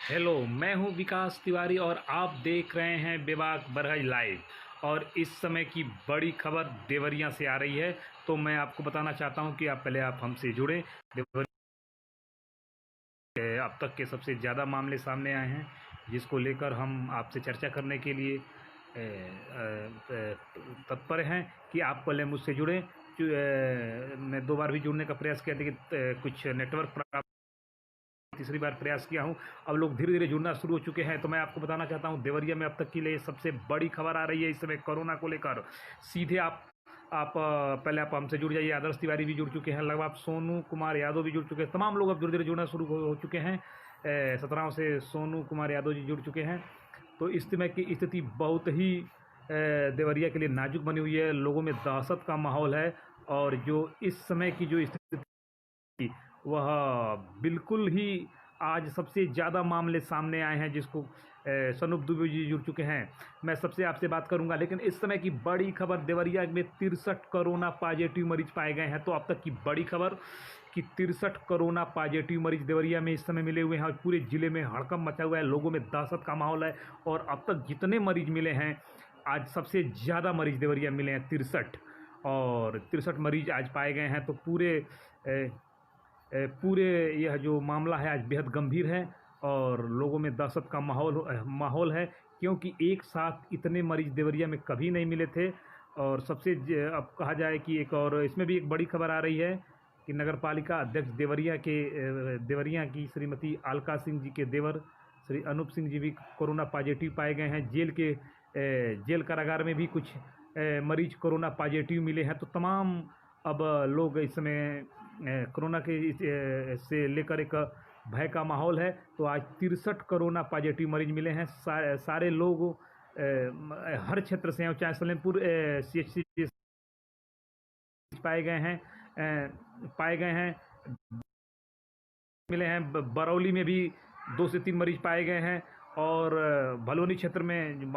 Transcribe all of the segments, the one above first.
Hello, मैं हूं विकास तिवारी और आप देख रहे हैं बेबाक बरहज लाइव। और इस समय की बड़ी खबर देवरिया से आ रही है, तो मैं आपको बताना चाहता हूं कि आप हमसे जुड़ें। देवरिया के अब तक के सबसे ज़्यादा मामले सामने आए हैं, जिसको लेकर हम आपसे चर्चा करने के लिए तत्पर हैं कि आप पहले मुझसे जुड़ें। मैं 2 बार भी जुड़ने का प्रयास किया, लेकिन कुछ नेटवर्क प्रॉब्लम, तीसरी बार प्रयास किया हूं। अब लोग धीरे धीरे जुड़ना शुरू हो चुके हैं। तो मैं आपको बताना चाहता हूं, देवरिया में अब तक के लिए सबसे बड़ी खबर आ रही है इस समय कोरोना को लेकर। सीधे पहले आप हमसे जुड़ जाइए। आदर्श तिवारी भी जुड़ चुके हैं, लगभग सोनू कुमार यादव भी जुड़ चुके हैं। तमाम लोग अब धीरे धीरे जुड़ना शुरू हो चुके हैं। 17 से सोनू कुमार यादव जी जुड़ चुके हैं। तो इस समय की स्थिति बहुत ही देवरिया के लिए नाजुक बनी हुई है। लोगों में दहशत का माहौल है, और जो इस समय की जो स्थिति, वह बिल्कुल ही आज सबसे ज़्यादा मामले सामने आए हैं, जिसको सनूप दुबे जी जुड़ चुके हैं। मैं सबसे आपसे बात करूंगा, लेकिन इस समय की बड़ी खबर, देवरिया में 63 कोरोना पॉजिटिव मरीज पाए गए हैं। तो अब तक की बड़ी खबर कि 63 कोरोना पॉजिटिव मरीज देवरिया में इस समय मिले हुए हैं, और पूरे ज़िले में हड़कंप मचा हुआ है। लोगों में दहशत का माहौल है, और अब तक जितने मरीज मिले हैं, आज सबसे ज़्यादा मरीज देवरिया मिले हैं 63, और 63 मरीज आज पाए गए हैं। तो पूरे यह जो मामला है आज बेहद गंभीर है, और लोगों में दहशत का माहौल है, क्योंकि एक साथ इतने मरीज देवरिया में कभी नहीं मिले थे। और अब कहा जाए कि एक और इसमें भी एक बड़ी खबर आ रही है कि नगर पालिका अध्यक्ष देवरिया की श्रीमती अलका सिंह जी के देवर श्री अनूप सिंह जी भी कोरोना पॉजिटिव पाए गए हैं। जेल कारागार में भी कुछ मरीज कोरोना पॉजिटिव मिले हैं। तो तमाम अब लोग इस समय कोरोना से लेकर एक भय का माहौल है। तो आज 63 कोरोना पॉजिटिव मरीज मिले हैं। सारे लोग हर क्षेत्र से हैं, चाहे सलेमपुर CHC पाए गए हैं मिले हैं। बरौली में भी 2 से 3 मरीज पाए गए हैं, और भलवनी क्षेत्र में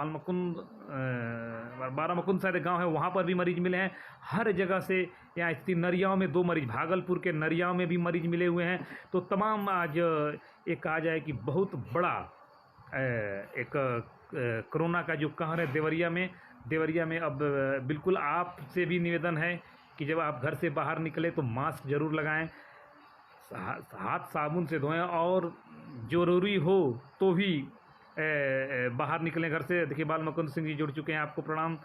बारामुकुंद शायद गांव है, वहाँ पर भी मरीज मिले हैं। हर जगह से यहाँ स्थिति, नरियाव में 2 मरीज, भागलपुर के नरियाव में भी मरीज मिले हुए हैं। तो तमाम आज एक कहा जाए कि बहुत बड़ा एक कोरोना का जो कहर है देवरिया में अब बिल्कुल आपसे भी निवेदन है कि जब आप घर से बाहर निकले तो मास्क ज़रूर लगाएं, हाथ साबुन से धोएं, और ज़रूरी हो तो भी बाहर निकलें घर से। देखिए, बाल मुकुंद सिंह जी जुड़ चुके हैं, आपको प्रणाम।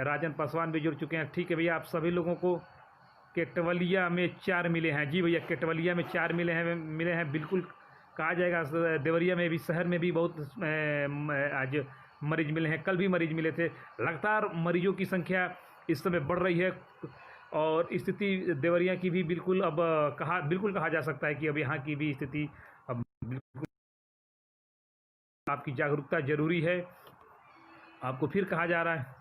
राजन पासवान भी जुड़ चुके हैं। ठीक है भैया, आप सभी लोगों को केटवलिया में 4 मिले हैं। जी भैया, केटवलिया में 4 मिले हैं। बिल्कुल कहा जाएगा, देवरिया में भी, शहर में भी बहुत आज मरीज मिले हैं। कल भी मरीज मिले थे। लगातार मरीजों की संख्या इस समय बढ़ रही है, और स्थिति देवरिया की भी बिल्कुल कहा जा सकता है कि अब यहाँ की भी स्थिति अब बिल्कुल, आपकी जागरूकता जरूरी है। आपको फिर कहा जा रहा है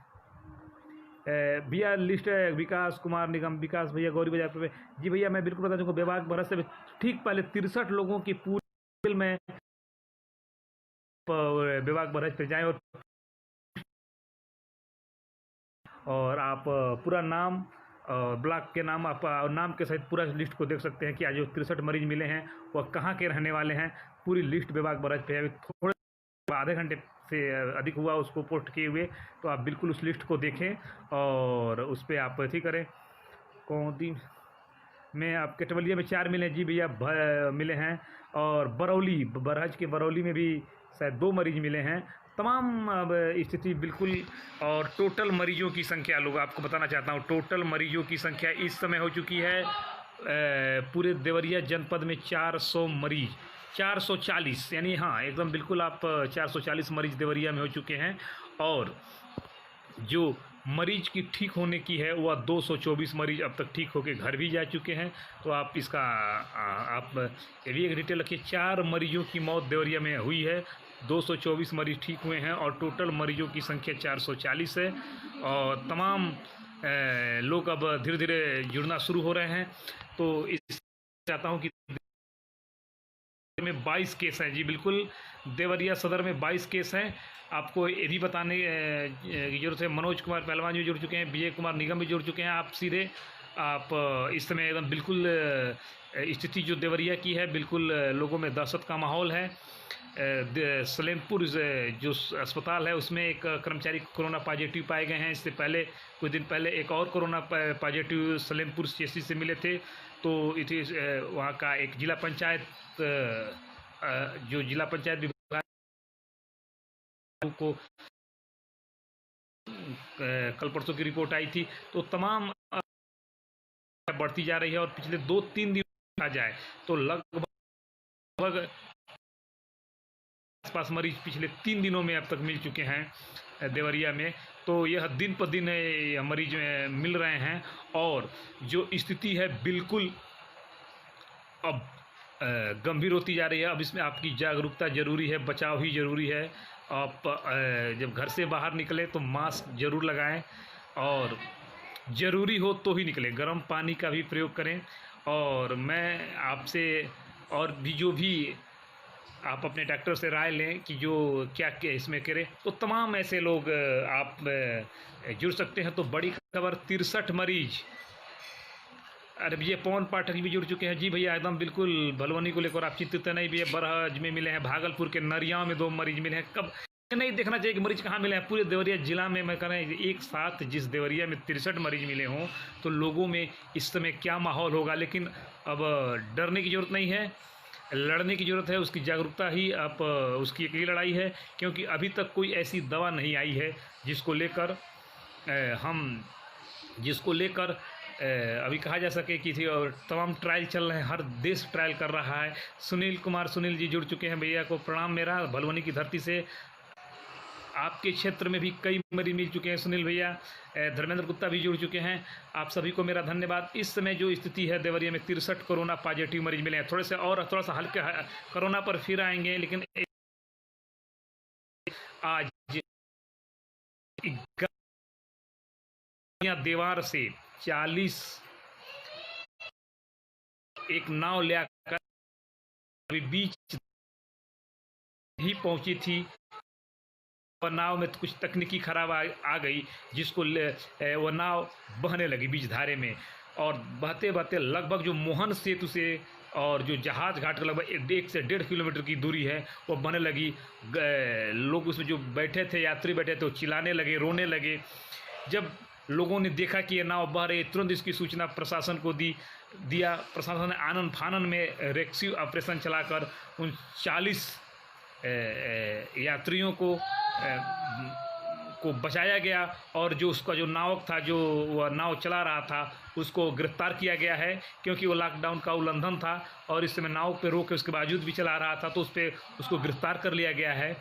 भैया, लिस्ट है विकास कुमार निगम, विकास भैया गौरी बाजार पे। जी भैया, मैं बिल्कुल बता दूँ, बेबाक बरस से ठीक पहले 63 लोगों की पूरी में बेबाक बरस पे जाएं, और आप पूरा नाम, ब्लॉक के नाम, आप नाम के सहित पूरा लिस्ट को देख सकते हैं कि आज जो 63 मरीज मिले हैं वह कहाँ के रहने वाले हैं। पूरी लिस्ट बेबाक बरस पे है। थोड़े आधे घंटे से अधिक हुआ उसको पोस्ट किए हुए, तो आप बिल्कुल उस लिस्ट को देखें और उस पर आप अथी करें। कौंदी में आप केटवलिया में 4 मिले हैं। जी भैया, मिले हैं। और बरहज के बरौली में भी शायद 2 मरीज मिले हैं। तमाम अब स्थिति बिल्कुल, और टोटल मरीजों की संख्या, लोग आपको बताना चाहता हूँ, टोटल मरीजों की संख्या इस समय हो चुकी है पूरे देवरिया जनपद में 400 मरीज, 440, यानी हाँ एकदम बिल्कुल आप 440 मरीज देवरिया में हो चुके हैं। और जो मरीज की ठीक होने की है वह 224 मरीज अब तक ठीक होकर घर भी जा चुके हैं। तो आप इसका आप ये भी एक डिटेल रखिए। 4 मरीजों की मौत देवरिया में हुई है, 224 मरीज ठीक हुए हैं, और टोटल मरीजों की संख्या 440 है। और तमाम लोग अब धीरे धीरे जुड़ना शुरू हो रहे हैं। तो इस चाहता हूँ कि में 22 केस हैं। जी बिल्कुल, देवरिया सदर में 22 केस हैं। आपको ये भी बताने की जरूरत है, मनोज कुमार पहलवान भी जुड़ चुके हैं, विजय कुमार निगम भी जुड़ चुके हैं। आप सीधे आप इस समय एकदम बिल्कुल स्थिति जो देवरिया की है, बिल्कुल लोगों में दहशत का माहौल है। सलेमपुर जो अस्पताल है उसमें एक कर्मचारी कोरोना पॉजिटिव पाए गए हैं। इससे पहले कुछ दिन पहले एक और कोरोना पॉजिटिव सलेमपुर सीएचसी से मिले थे। तो इसे वहाँ का एक जिला पंचायत जो जिला पंचायत विभाग को कल परसों की रिपोर्ट आई थी। तो तमाम बढ़ती जा रही है और पिछले 2-3 दिन आ जाए तो लगभग आसपास मरीज पिछले 3 दिनों में अब तक मिल चुके हैं देवरिया में। तो यह दिन पर दिन मरीज मिल रहे हैं और जो स्थिति है बिल्कुल अब गंभीर होती जा रही है। अब इसमें आपकी जागरूकता जरूरी है, बचाव ही जरूरी है। आप जब घर से बाहर निकले तो मास्क जरूर लगाएं और ज़रूरी हो तो ही निकलें। गर्म पानी का भी प्रयोग करें। और मैं आपसे और भी जो भी आप अपने डॉक्टर से राय लें कि जो क्या क्या इसमें करें। तो तमाम ऐसे लोग आप जुड़ सकते हैं। तो बड़ी खबर 63 मरीज। अरे भैया पवन पाठक भी जुड़ चुके हैं। जी भैया एकदम बिल्कुल भलवनी को लेकर आप चिंतित नहीं भैया। बरहज में मिले हैं, भागलपुर के नरिया में 2 मरीज मिले हैं। कब नहीं देखना चाहिए कि मरीज कहाँ मिले हैं। पूरे देवरिया जिला में मैं कह रहा हूँ एक साथ जिस देवरिया में 63 मरीज मिले हों तो लोगों में इस समय क्या माहौल होगा। लेकिन अब डरने की ज़रूरत नहीं है, लड़ने की ज़रूरत है। उसकी जागरूकता ही आप उसकी अकेली लड़ाई है, क्योंकि अभी तक कोई ऐसी दवा नहीं आई है जिसको लेकर अभी कहा जा सके कि थी। और तमाम ट्रायल चल रहे हैं, हर देश ट्रायल कर रहा है। सुनील जी जुड़ चुके हैं। भैया को प्रणाम मेरा भलवनी की धरती से। आपके क्षेत्र में भी कई मरीज मिल चुके हैं सुनील भैया। धर्मेंद्र गुप्ता भी जुड़ चुके हैं। आप सभी को मेरा धन्यवाद। इस समय जो स्थिति है देवरिया में 63 कोरोना पॉजिटिव मरीज मिले हैं। थोड़ा सा हल्के कोरोना पर फिर आएंगे। लेकिन आज देवार से 40 एक नाव ले आकर अभी बीच ही पहुंची थी और नाव में कुछ तकनीकी खराब आ गई, जिसको वो नाव बहने लगी बीच धारे में। और बहते बहते लगभग जो मोहन सेतु से और जो जहाज घाट लगभग 1 से 1.5 किलोमीटर की दूरी है वो बहने लगी। लोग उसमें जो बैठे थे, यात्री बैठे थे, वो चिल्लाने लगे, रोने लगे। जब लोगों ने देखा कि ये नाव बह रही, तुरंत इसकी सूचना प्रशासन को दिया। प्रशासन ने आनन फानन में रेस्क्यू ऑपरेशन चलाकर उन 40 यात्रियों को बचाया गया। और जो उसका जो नावक था, जो वह नाव चला रहा था, उसको गिरफ्तार किया गया है, क्योंकि वो लॉकडाउन का उल्लंघन था और इस समय नाव पे रोक के उसके बावजूद भी चला रहा था। तो उसको गिरफ्तार कर लिया गया है।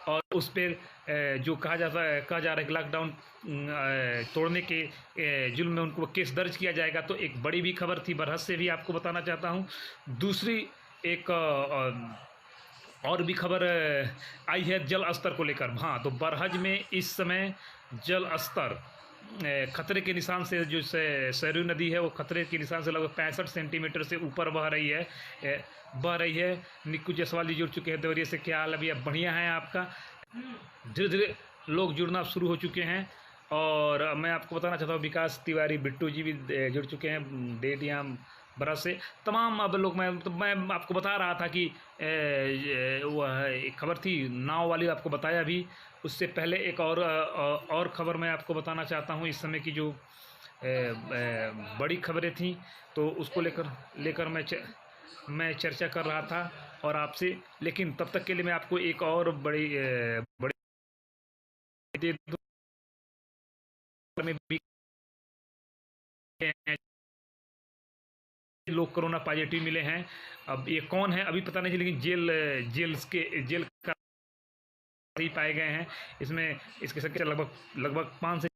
और उस पर जो कहा जा रहा है कि लॉकडाउन तोड़ने के जुल्म में उनको केस दर्ज किया जाएगा। तो एक बड़ी भी खबर थी बरहज से भी आपको बताना चाहता हूँ। दूसरी एक और भी खबर आई है जल स्तर को लेकर। हाँ, तो बरहज में इस समय जल स्तर खतरे के निशान से, जो सरयू नदी है वो खतरे के निशान से लगभग 65 सेंटीमीटर से ऊपर बह रही है। निक्कू जायसवाल जी जुड़ चुके हैं देवरिया से। क्या हाल अभी? अब बढ़िया है आपका। धीरे धीरे लोग जुड़ना शुरू हो चुके हैं। और मैं आपको बताना चाहता हूँ विकास तिवारी, बिट्टू जी भी जुड़ चुके हैं डेडियाम बरस से। तमाम अब लोग मैं आपको बता रहा था कि वह एक खबर थी नाव वाली, आपको बताया भी। उससे पहले एक और ख़बर मैं आपको बताना चाहता हूँ। इस समय की जो बड़ी खबरें थी तो उसको लेकर मैं चर्चा कर रहा था और आपसे। लेकिन तब तक के लिए मैं आपको एक और बड़ी दे दूं में भी लोग कोरोना पॉजिटिव मिले हैं। अब ये कौन है अभी पता नहीं, लेकिन जेल का ही पाए गए हैं। इसमें इसके संख्या लगभग 5 से